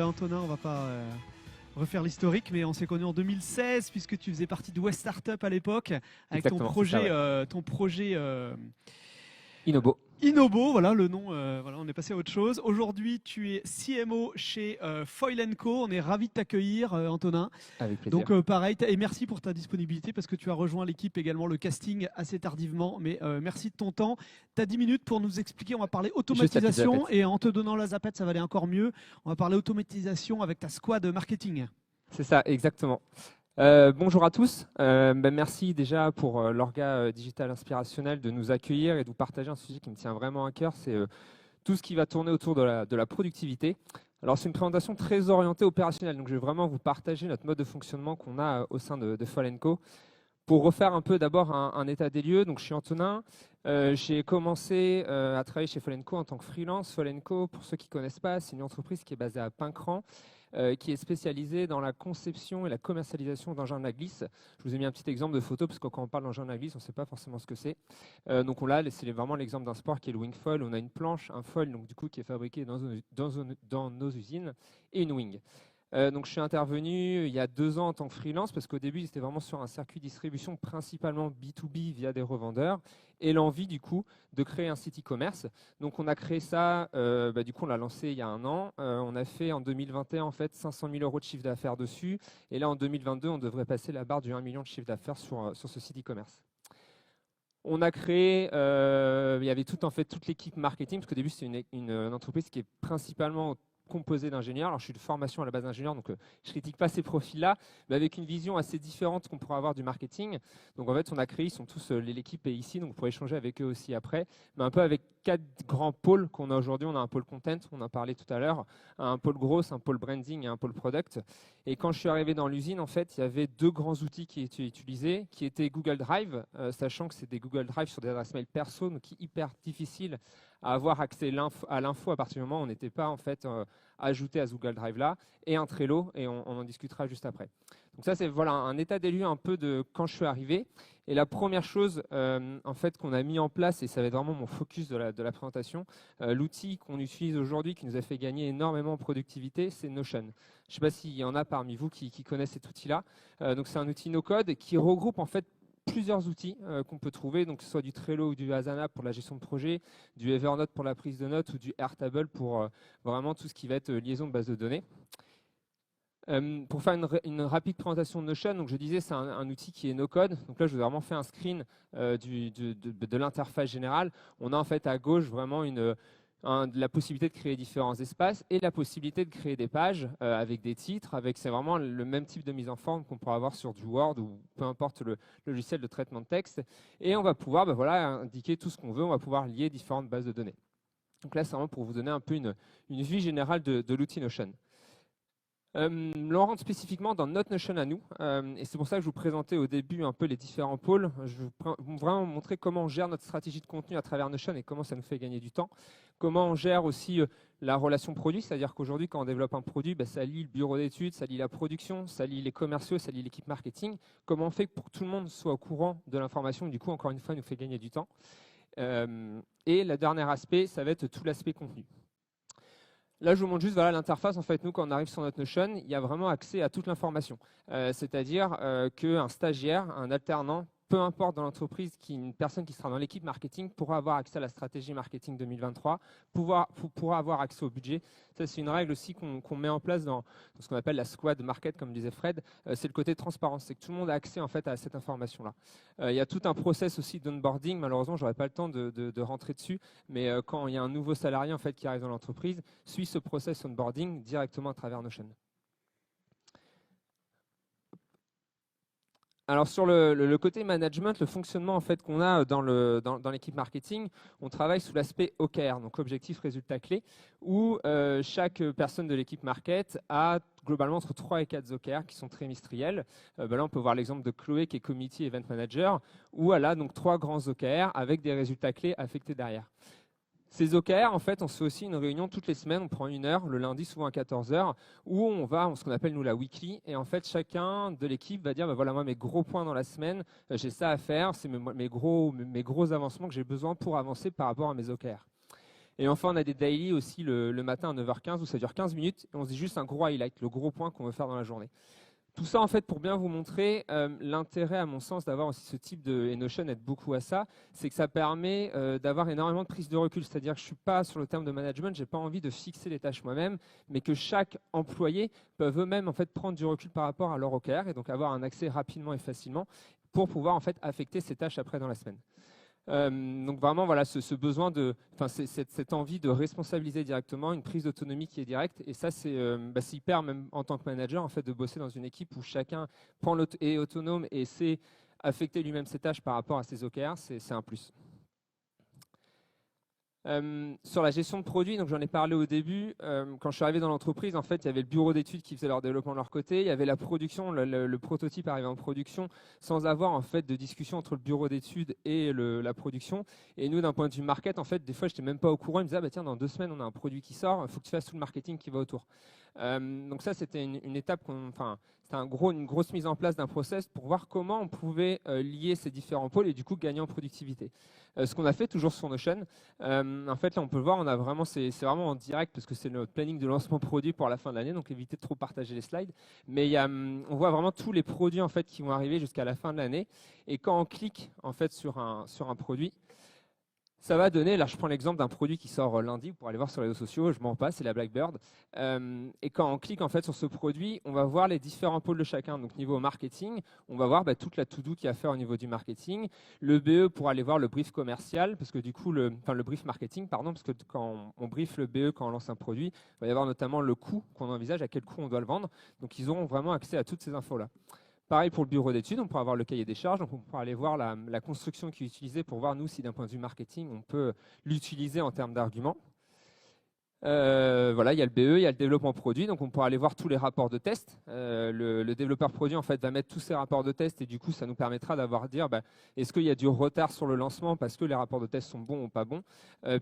Antonin, on va pas refaire l'historique, mais on s'est connu en 2016 puisque tu faisais partie de West Startup à l'époque avec Exactement, c'est ça, ouais. ton projet Inobo, Inobo, voilà le nom. Voilà, on est passé à autre chose. Aujourd'hui, tu es CMO chez Foil & Co. On est ravi de t'accueillir, Antonin. avec plaisir. Donc pareil, et merci pour ta disponibilité parce que tu as rejoint l'équipe également, le casting assez tardivement, mais merci de ton temps. Tu as 10 minutes pour nous expliquer, on va parler Juste la petite automatisation zapette. et en te donnant la zapette, ça va aller encore mieux. On va parler automatisation avec ta squad marketing. C'est ça, exactement. Bonjour à tous. Merci déjà pour l'Orga Digital Inspirationnel de nous accueillir et de vous partager un sujet qui me tient vraiment à cœur. C'est tout ce qui va tourner autour de la productivité. Alors, c'est une présentation très orientée opérationnelle. Donc, je vais vraiment vous partager notre mode de fonctionnement qu'on a au sein de Foil & Co. Pour refaire un peu d'abord un état des lieux, donc je suis Antonin. J'ai commencé à travailler chez Foil & Co en tant que freelance. Foil & Co, pour ceux qui ne connaissent pas, c'est une entreprise qui est basée à Pincran, qui est spécialisée dans la conception et la commercialisation d'engins de la glisse. Je vous ai mis un petit exemple de photo, parce que quand on parle d'engins de la glisse, on ne sait pas forcément ce que c'est. Donc on l'a, c'est vraiment l'exemple d'un sport qui est le wing foil. On a une planche, un foil donc, du coup, qui est fabriqué dans nos usines, et une wing. Donc je suis intervenu il y a 2 ans en tant que freelance parce qu'au début, c'était vraiment sur un circuit de distribution principalement B2B via des revendeurs et l'envie du coup de créer un site e-commerce. Donc on a créé ça, du coup on l'a lancé il y a 1 an. On a fait en 2021 en fait 500 000 € de chiffre d'affaires dessus et là en 2022, on devrait passer la barre du 1 million de chiffre d'affaires sur ce site e-commerce. On a créé, il y avait toute l'équipe marketing, parce qu'au début, c'était une entreprise qui est principalement composée d'ingénieurs. Alors, je suis de formation à la base d'ingénieur, donc je ne critique pas ces profils-là, mais avec une vision assez différente qu'on pourrait avoir du marketing. Donc, en fait, on a créé, ils sont tous, l'équipe est ici, donc on pourrait échanger avec eux aussi après, mais un peu avec 4 grands pôles qu'on a aujourd'hui. On a un pôle content, on en parlait tout à l'heure, un pôle growth, un pôle branding et un pôle product. Et quand je suis arrivé dans l'usine, en fait, il y avait 2 grands outils qui étaient utilisés, qui étaient Google Drive, sachant que c'est des Google Drive sur des adresses mail perso, donc qui est hyper difficile à avoir accès à l'info à partir du moment où on n'était pas en fait ajouté à ce Google Drive là, et un Trello, et on en discutera juste après. Donc ça, c'est voilà, un état des lieux un peu de quand je suis arrivé. Et la première chose en fait, qu'on a mis en place, et ça va être vraiment mon focus de la présentation, l'outil qu'on utilise aujourd'hui, qui nous a fait gagner énormément en productivité, c'est Notion. Je ne sais pas s'il y en a parmi vous qui connaissent cet outil-là. Donc c'est un outil no-code qui regroupe en fait plusieurs outils qu'on peut trouver, donc que ce soit du Trello ou du Asana pour la gestion de projet, du Evernote pour la prise de notes ou du Airtable pour vraiment tout ce qui va être liaison de base de données. Pour faire une rapide présentation de Notion, donc je disais c'est un outil qui est no-code. Donc là, je vous ai vraiment fait un screen de l'interface générale. On a en fait à gauche vraiment la possibilité de créer différents espaces et la possibilité de créer des pages avec des titres. C'est vraiment le même type de mise en forme qu'on pourra avoir sur du Word ou peu importe le logiciel de traitement de texte. Et on va pouvoir indiquer tout ce qu'on veut. On va pouvoir lier différentes bases de données. Donc là, c'est vraiment pour vous donner un peu une vue générale de l'outil Notion. L'on rentre spécifiquement dans notre Notion à nous, et c'est pour ça que je vous présentais au début un peu les différents pôles. Je vais vous vraiment montrer comment on gère notre stratégie de contenu à travers Notion et comment ça nous fait gagner du temps. Comment on gère aussi la relation produit, c'est-à-dire qu'aujourd'hui, quand on développe un produit, ça lie le bureau d'études, ça lie la production, ça lie les commerciaux, ça lie l'équipe marketing. Comment on fait pour que tout le monde soit au courant de l'information, du coup, encore une fois, nous fait gagner du temps. Et le dernier aspect, ça va être tout l'aspect contenu. Là, je vous montre juste l'interface. En fait, nous, quand on arrive sur notre Notion, il y a vraiment accès à toute l'information. C'est-à-dire qu'un stagiaire, un alternant, peu importe dans l'entreprise, une personne qui sera dans l'équipe marketing pourra avoir accès à la stratégie marketing 2023, pourra avoir accès au budget. Ça, c'est une règle aussi qu'on met en place dans ce qu'on appelle la squad market, comme disait Fred. C'est le côté transparence, c'est que tout le monde a accès en fait à cette information-là. Il y a tout un process aussi d'onboarding. Malheureusement, je n'aurai pas le temps de rentrer dessus, mais quand il y a un nouveau salarié en fait qui arrive dans l'entreprise, suit ce process onboarding directement à travers Notion. Alors sur le côté management, le fonctionnement en fait qu'on a dans l'équipe marketing, on travaille sous l'aspect OKR, donc objectif résultat clé, où chaque personne de l'équipe market a globalement entre 3 et 4 OKR qui sont trimestriels. Là on peut voir l'exemple de Chloé qui est Committee Event Manager, où elle a donc 3 grands OKR avec des résultats clés affectés derrière. Ces OKR, en fait, on se fait aussi une réunion toutes les semaines, on prend 1 heure, le lundi souvent à 14 h, où on va, ce qu'on appelle nous la weekly, et en fait chacun de l'équipe va dire, voilà moi mes gros points dans la semaine, j'ai ça à faire, c'est mes gros avancements que j'ai besoin pour avancer par rapport à mes OKR. Et enfin, on a des daily aussi le matin à 9h15 où ça dure 15 minutes et on se dit juste un gros highlight, le gros point qu'on veut faire dans la journée. Tout ça, en fait, pour bien vous montrer l'intérêt, à mon sens, d'avoir aussi ce type de, et Notion aide beaucoup à ça, c'est que ça permet d'avoir énormément de prise de recul. C'est-à-dire que je ne suis pas sur le terme de management, je n'ai pas envie de fixer les tâches moi-même, mais que chaque employé peut eux-mêmes en fait, prendre du recul par rapport à leur OKR et donc avoir un accès rapidement et facilement pour pouvoir en fait, affecter ces tâches après dans la semaine. Donc vraiment, voilà, ce besoin cette envie de responsabiliser directement, une prise d'autonomie qui est directe. Et ça, c'est hyper, même en tant que manager, en fait, de bosser dans une équipe où chacun est autonome et sait affecter lui-même ses tâches par rapport à ses OKR, c'est un plus. Sur la gestion de produits, donc j'en ai parlé au début, quand je suis arrivé dans l'entreprise, en fait, il y avait le bureau d'études qui faisait leur développement de leur côté, il y avait la production, le prototype arrivait en production sans avoir en fait de discussion entre le bureau d'études et la production. Et nous, d'un point de vue market, en fait, des fois, je n'étais même pas au courant. Ils me disaient, ah, bah, tiens, dans 2 semaines, on a un produit qui sort, il faut que tu fasses tout le marketing qui va autour. Donc ça, c'était une étape, c'était une grosse mise en place d'un process pour voir comment on pouvait lier ces différents pôles et du coup gagner en productivité. Ce qu'on a fait toujours sur Notion, en fait là on peut le voir, on a vraiment, c'est vraiment en direct parce que c'est notre planning de lancement produit pour la fin de l'année, donc évitez de trop partager les slides. Mais on voit vraiment tous les produits en fait qui vont arriver jusqu'à la fin de l'année. Et quand on clique en fait sur un produit, ça va donner, là je prends l'exemple d'un produit qui sort lundi, vous pourrez aller voir sur les réseaux sociaux, je m'en passe, c'est la Blackbird. Et quand on clique en fait sur ce produit, on va voir les différents pôles de chacun. Donc niveau marketing, on va voir toute la to-do qu'il y a à faire au niveau du marketing. Le BE pour aller voir le brief commercial, parce que du coup, le brief marketing, pardon, parce que quand on brief le BE, quand on lance un produit, il va y avoir notamment le coût qu'on envisage, à quel coût on doit le vendre. Donc ils auront vraiment accès à toutes ces infos-là. Pareil pour le bureau d'études, on pourra avoir le cahier des charges, donc on pourra aller voir la construction qui est utilisée pour voir, nous, si d'un point de vue marketing, on peut l'utiliser en termes d'arguments. Voilà, il y a le BE, il y a le développement produit, donc on pourra aller voir tous les rapports de test. Le développeur produit en fait va mettre tous ces rapports de test et du coup ça nous permettra d'avoir dire est-ce qu'il y a du retard sur le lancement parce que les rapports de test sont bons ou pas bons.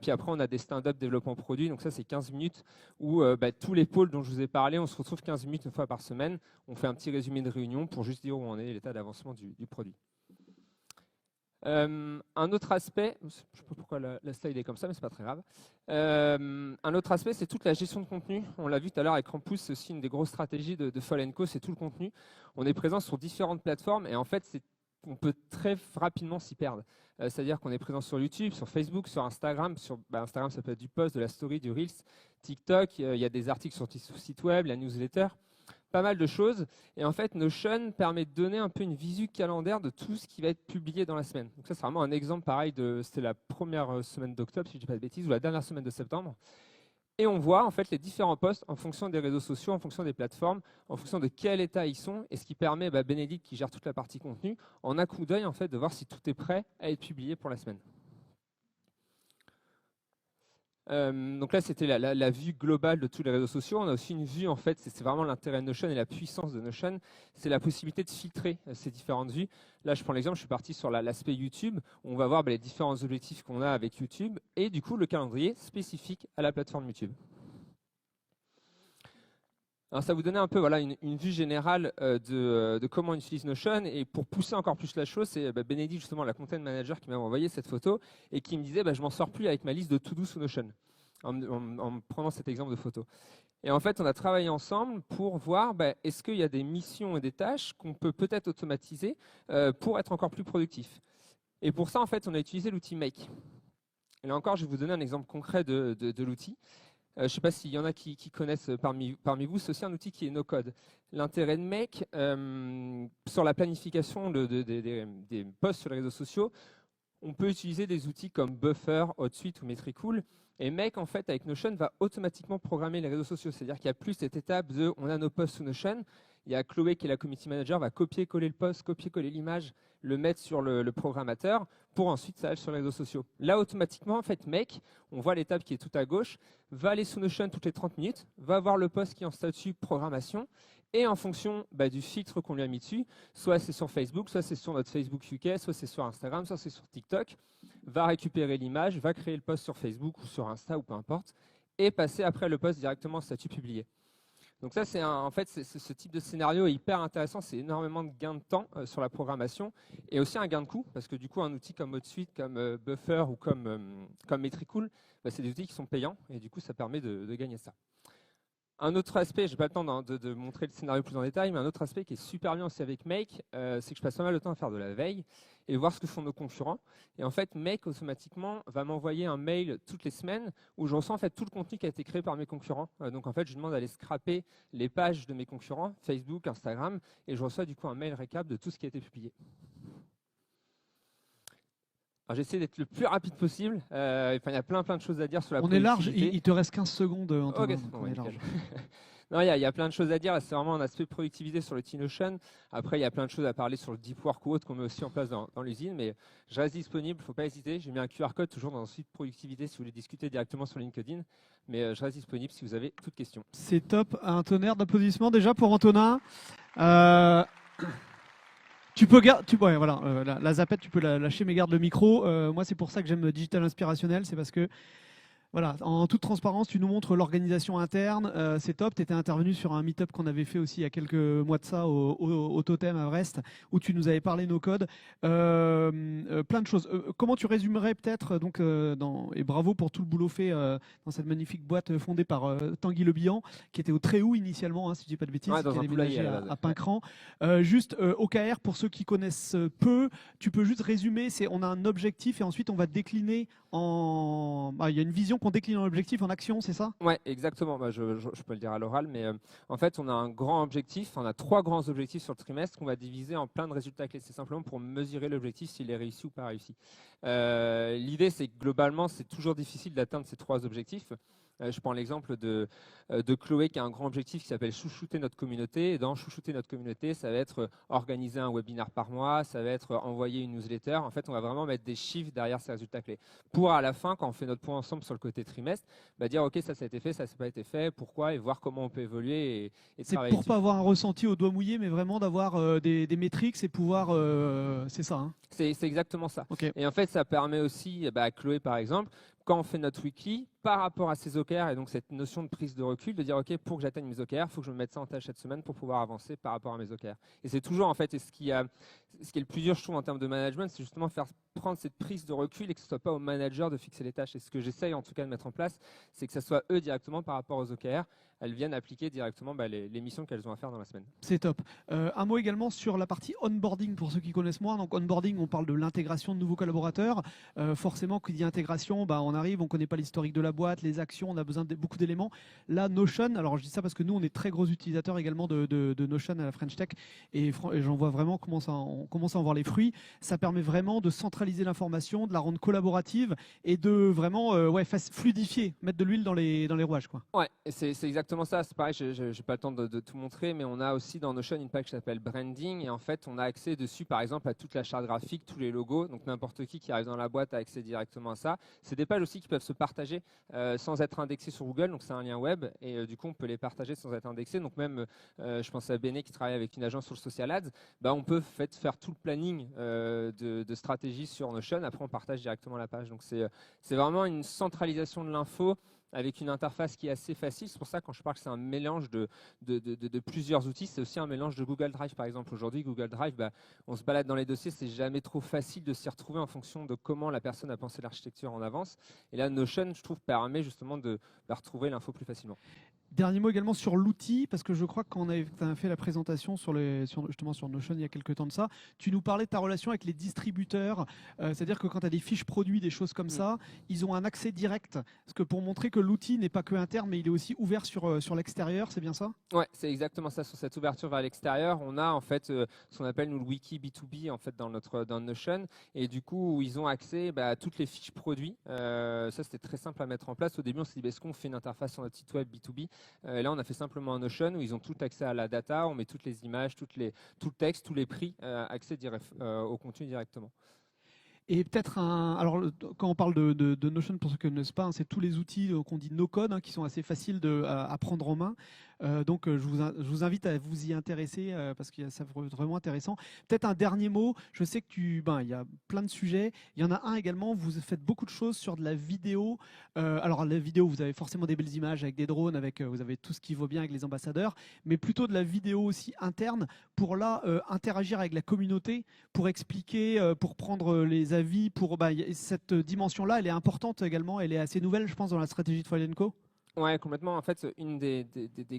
Puis après on a des stand-up développement produit, donc ça c'est 15 minutes où tous les pôles dont je vous ai parlé, on se retrouve 15 minutes une fois par semaine, on fait un petit résumé de réunion pour juste dire où on est, l'état d'avancement du produit. Un autre aspect, je ne sais pas pourquoi la slide est comme ça, mais ce n'est pas très grave. Un autre aspect, c'est toute la gestion de contenu. On l'a vu tout à l'heure avec Campus, c'est aussi une des grosses stratégies de Fall & Co, c'est tout le contenu. On est présent sur différentes plateformes et en fait, on peut très rapidement s'y perdre. C'est-à-dire qu'on est présent sur YouTube, sur Facebook, sur Instagram. Instagram, ça peut être du post, de la story, du Reels, TikTok. Il y a des articles sur le site web, la newsletter. Pas mal de choses. Et en fait, Notion permet de donner un peu une visu calendaire de tout ce qui va être publié dans la semaine. Donc ça, c'est vraiment un exemple pareil c'était la première semaine d'octobre, si je ne dis pas de bêtises, ou la dernière semaine de septembre. Et on voit en fait les différents posts en fonction des réseaux sociaux, en fonction des plateformes, en fonction de quel état ils sont, et ce qui permet Bénédicte, qui gère toute la partie contenu, en un coup d'œil en fait de voir si tout est prêt à être publié pour la semaine. Donc là, c'était la vue globale de tous les réseaux sociaux. On a aussi une vue, en fait, c'est vraiment l'intérêt de Notion et la puissance de Notion, c'est la possibilité de filtrer ces différentes vues. Là, je prends l'exemple, je suis parti sur l'aspect YouTube, où on va voir les différents objectifs qu'on a avec YouTube et du coup, le calendrier spécifique à la plateforme YouTube. Alors, ça vous donnait un peu une vue générale de comment on utilise Notion. Et pour pousser encore plus la chose, c'est Bénédicte, justement, la content manager, qui m'a envoyé cette photo et qui me disait je m'en sors plus avec ma liste de to-do sous Notion, en prenant cet exemple de photo. Et en fait, on a travaillé ensemble pour voir est-ce qu'il y a des missions et des tâches qu'on peut peut-être automatiser pour être encore plus productif. Et pour ça, en fait, on a utilisé l'outil Make. Et là encore, je vais vous donner un exemple concret de l'outil. Je ne sais pas s'il y en a qui connaissent parmi vous, c'est aussi un outil qui est no-code. L'intérêt de Make, sur la planification des posts sur les réseaux sociaux, on peut utiliser des outils comme Buffer, HotSuite ou Metricool. Et Make, en fait, avec Notion, va automatiquement programmer les réseaux sociaux. C'est-à-dire qu'il n'y a plus cette étape de on a nos posts sous Notion. Il y a Chloé, qui est la community manager, va copier-coller le post, copier-coller l'image, le mettre sur le programmateur pour ensuite ça aille sur les réseaux sociaux. Là, automatiquement, en fait, Make, on voit l'étape qui est tout à gauche, va aller sous Notion toutes les 30 minutes, va voir le post qui est en statut programmation et en fonction du filtre qu'on lui a mis dessus, soit c'est sur Facebook, soit c'est sur notre Facebook UK, soit c'est sur Instagram, soit c'est sur TikTok, va récupérer l'image, va créer le post sur Facebook ou sur Insta ou peu importe et passer après le post directement en statut publié. Donc ça, en fait, ce type de scénario est hyper intéressant. C'est énormément de gains de temps sur la programmation et aussi un gain de coût parce que du coup, un outil comme HotSuite, comme Buffer ou comme Metricool, bah, c'est des outils qui sont payants et du coup, ça permet de gagner ça. Un autre aspect, je n'ai pas le temps de montrer le scénario plus en détail, mais un autre aspect qui est super bien aussi avec Make, c'est que je passe pas mal de temps à faire de la veille et voir ce que font nos concurrents. Et en fait, Make automatiquement va m'envoyer un mail toutes les semaines où je reçois en fait tout le contenu qui a été créé par mes concurrents. Donc en fait, je demande d'aller scraper les pages de mes concurrents, Facebook, Instagram, et je reçois du coup un mail récap de tout ce qui a été publié. J'essaie d'être le plus rapide possible. Il y a plein de choses à dire sur la productivité. On est large, il te reste 15 secondes, Antonin. Okay, on est large. Non, il y a plein de choses à dire. C'est vraiment un aspect productivité sur le Notion. Après, il y a plein de choses à parler sur le deep work ou autre qu'on met aussi en place dans l'usine. Mais je reste disponible, il ne faut pas hésiter. J'ai mis un QR code toujours dans le site productivité si vous voulez discuter directement sur LinkedIn. Mais je reste disponible si vous avez toutes questions. C'est top. Un tonnerre d'applaudissements déjà pour Antonin. Tu peux ouais, voilà, la zapette, tu peux la lâcher, mais garde le micro. Moi, c'est pour ça que j'aime Digital Inspirationnel, c'est parce que voilà, en toute transparence, tu nous montres l'organisation interne. C'est top. Tu étais intervenu sur un meet-up qu'on avait fait aussi il y a quelques mois de ça au Totem à Brest, où tu nous avais parlé nos codes. Plein de choses. Comment tu résumerais peut-être, et bravo pour tout le boulot fait dans cette magnifique boîte fondée par Tanguy Le Bihan, qui était au Tréhoux initialement, hein, si je ne dis pas de bêtises, dans qui a un poulailler déménagé à Pincran. Juste OKR, pour ceux qui connaissent peu, tu peux juste résumer, on a un objectif et ensuite on va décliner il y a une vision qu'on décline en objectif en action, c'est ça? Ouais, exactement. Je peux le dire à l'oral, mais en fait, on a un grand objectif. On a 3 grands objectifs sur le trimestre qu'on va diviser en plein de résultats clés. C'est simplement pour mesurer l'objectif s'il est réussi ou pas réussi. L'idée, c'est que globalement, c'est toujours difficile d'atteindre ces 3 objectifs. Je prends l'exemple de Chloé qui a un grand objectif qui s'appelle chouchouter notre communauté. Et dans chouchouter notre communauté, ça va être organiser un webinaire par mois, ça va être envoyer une newsletter. En fait, on va vraiment mettre des chiffres derrière ces résultats clés. Pour à la fin, quand on fait notre point ensemble sur le côté trimestre, dire ok, ça a été fait, ça n'a pas été fait, pourquoi, et voir comment on peut évoluer et c'est travailler pour pas avoir un ressenti au doigt mouillé, mais vraiment d'avoir des métriques et pouvoir... c'est ça, hein. C'est exactement ça. Okay. Et en fait, ça permet aussi à Chloé, par exemple, quand on fait notre weekly, par rapport à ces OKR et donc cette notion de prise de recul, de dire ok, pour que j'atteigne mes OKR, il faut que je me mette ça en tâche cette semaine pour pouvoir avancer par rapport à mes OKR. Et c'est toujours en fait, ce qui est le plus dur, je trouve, en termes de management, c'est justement faire prendre cette prise de recul et que ce ne soit pas au manager de fixer les tâches. Et ce que j'essaye en tout cas de mettre en place, c'est que ce soit eux directement par rapport aux OKR, elles viennent appliquer directement les missions qu'elles ont à faire dans la semaine. C'est top. Un mot également sur la partie onboarding pour ceux qui connaissent moins. Donc onboarding, on parle de l'intégration de nouveaux collaborateurs. Forcément, quand il dit intégration, on arrive, on ne connaît pas l'historique de la boîte, les actions, on a besoin de beaucoup d'éléments. Là, Notion, alors je dis ça parce que nous, on est très gros utilisateurs également de Notion à la French Tech et j'en vois vraiment on commence à en voir les fruits. Ça permet vraiment de centraliser l'information, de la rendre collaborative et de vraiment fluidifier, mettre de l'huile dans les rouages, quoi. Ouais, c'est exactement ça. C'est pareil, je n'ai pas le temps de tout montrer, mais on a aussi dans Notion une page qui s'appelle Branding et en fait, on a accès dessus, par exemple, à toute la charte graphique, tous les logos. Donc n'importe qui arrive dans la boîte a accès directement à ça. C'est des pages aussi qui peuvent se partager sans être indexées sur Google. Donc c'est un lien web et du coup, on peut les partager sans être indexé. Donc même, je pense à Béné qui travaille avec une agence sur le Social Ads, on peut faire tout le planning de stratégie sur Notion. Après, on partage directement la page. Donc c'est vraiment une centralisation de l'info avec une interface qui est assez facile. C'est pour ça que quand je parle que c'est un mélange de plusieurs outils, c'est aussi un mélange de Google Drive par exemple. Aujourd'hui, Google Drive, on se balade dans les dossiers, c'est jamais trop facile de s'y retrouver en fonction de comment la personne a pensé l'architecture en avance. Et là, Notion, je trouve, permet justement de retrouver l'info plus facilement. Dernier mot également sur l'outil, parce que je crois que quand on a fait la présentation justement sur Notion il y a quelques temps de ça, tu nous parlais de ta relation avec les distributeurs, c'est-à-dire que quand tu as des fiches produits, des choses comme ça, ils ont un accès direct, parce que pour montrer que l'outil n'est pas que interne, mais il est aussi ouvert sur l'extérieur, c'est bien ça? Ouais, c'est exactement ça. Sur cette ouverture vers l'extérieur, on a en fait ce qu'on appelle nous le wiki B2B en fait dans Notion, et du coup ils ont accès à toutes les fiches produits. Ça c'était très simple à mettre en place. Au début on s'est dit est-ce qu'on fait une interface sur notre site web B2B? Là, on a fait simplement un Notion où ils ont tout accès à la data, on met toutes les images, tout le texte, tous les prix, accès au contenu directement. Et peut-être alors quand on parle de Notion, pour ceux qui ne connaissent pas, c'est tous les outils qu'on dit no-code, qui sont assez faciles à prendre en main. Donc, je vous invite à vous y intéresser parce que ça va être vraiment intéressant. Peut-être un dernier mot. Je sais que il y a plein de sujets. Il y en a un également. Vous faites beaucoup de choses sur de la vidéo. Alors, la vidéo, vous avez forcément des belles images avec des drones, vous avez tout ce qui vaut bien avec les ambassadeurs, mais plutôt de la vidéo aussi interne pour interagir avec la communauté, pour expliquer, pour prendre les avis. Cette dimension-là, elle est importante également. Elle est assez nouvelle, je pense, dans la stratégie de Foil & Co. Ouais, complètement. En fait, une des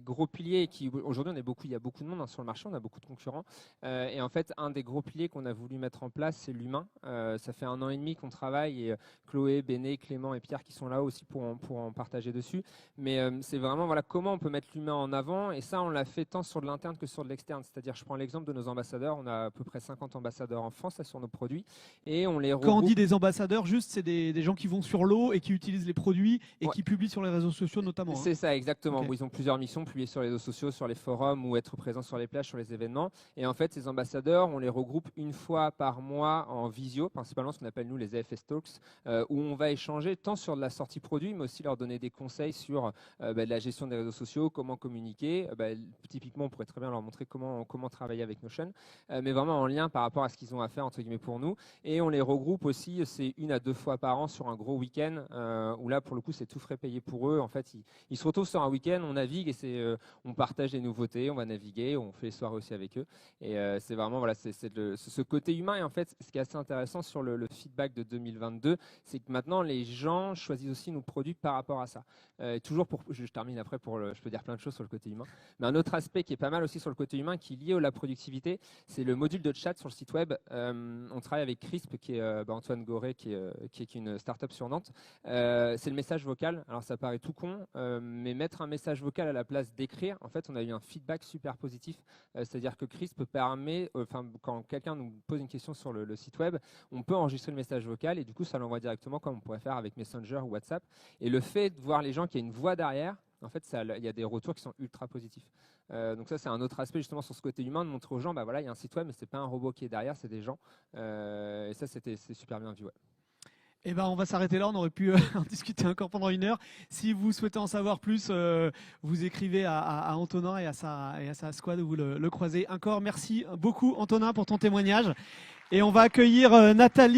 gros piliers aujourd'hui, il y a beaucoup de monde sur le marché, on a beaucoup de concurrents. Et en fait, un des gros piliers qu'on a voulu mettre en place, c'est l'humain. Ça fait 1 an et demi qu'on travaille et Chloé, Béné, Clément et Pierre qui sont là aussi pour en partager dessus. Mais c'est vraiment comment on peut mettre l'humain en avant. Et ça, on l'a fait tant sur de l'interne que sur de l'externe. C'est-à-dire, je prends l'exemple de nos ambassadeurs. On a à peu près 50 ambassadeurs en France là, sur nos produits. Et on les regroupe. Quand on dit des ambassadeurs, juste, c'est des gens qui vont sur l'eau et qui utilisent les produits et qui publient sur les réseaux sociaux notamment. C'est ça, exactement. Okay. Ils ont plusieurs missions, publier sur les réseaux sociaux, sur les forums ou être présents sur les plages, sur les événements. Et en fait, ces ambassadeurs, on les regroupe une fois par mois en visio, principalement ce qu'on appelle nous les AFS Talks, où on va échanger tant sur de la sortie produit, mais aussi leur donner des conseils sur de la gestion des réseaux sociaux, comment communiquer. Typiquement, on pourrait très bien leur montrer comment travailler avec Notion, mais vraiment en lien par rapport à ce qu'ils ont à faire, entre guillemets, pour nous. Et on les regroupe aussi, c'est 1 à 2 fois par an sur un gros week-end, où là, pour le coup, c'est tout frais payé pour eux. En fait, ils se retrouvent sur un week-end, on navigue et on partage les nouveautés, on va naviguer, on fait les soirées aussi avec eux. Et c'est vraiment c'est ce côté humain. Et en fait, ce qui est assez intéressant sur le feedback de 2022, c'est que maintenant les gens choisissent aussi nos produits par rapport à ça. Toujours je termine après je peux dire plein de choses sur le côté humain. Mais un autre aspect qui est pas mal aussi sur le côté humain, qui est lié à la productivité, c'est le module de chat sur le site web. On travaille avec Crisp, qui est Antoine Goré, qui est une start-up sur Nantes. C'est le message vocal. Alors ça paraît tout con. Mais mettre un message vocal à la place d'écrire, en fait, on a eu un feedback super positif. C'est-à-dire que Crisp permet, quand quelqu'un nous pose une question sur le site web, on peut enregistrer le message vocal et du coup, ça l'envoie directement comme on pourrait faire avec Messenger ou WhatsApp. Et le fait de voir les gens qu'il y a une voix derrière, en fait, il y a des retours qui sont ultra positifs. Donc ça, c'est un autre aspect justement sur ce côté humain, de montrer aux gens, il y a un site web, mais c'est pas un robot qui est derrière, c'est des gens. Et ça, c'est super bien vu. Ouais. Eh ben, on va s'arrêter là, on aurait pu en discuter encore pendant 1 heure. Si vous souhaitez en savoir plus, vous écrivez à Antonin et à sa squad, vous le croisez encore. Merci beaucoup Antonin pour ton témoignage. Et on va accueillir Nathalie.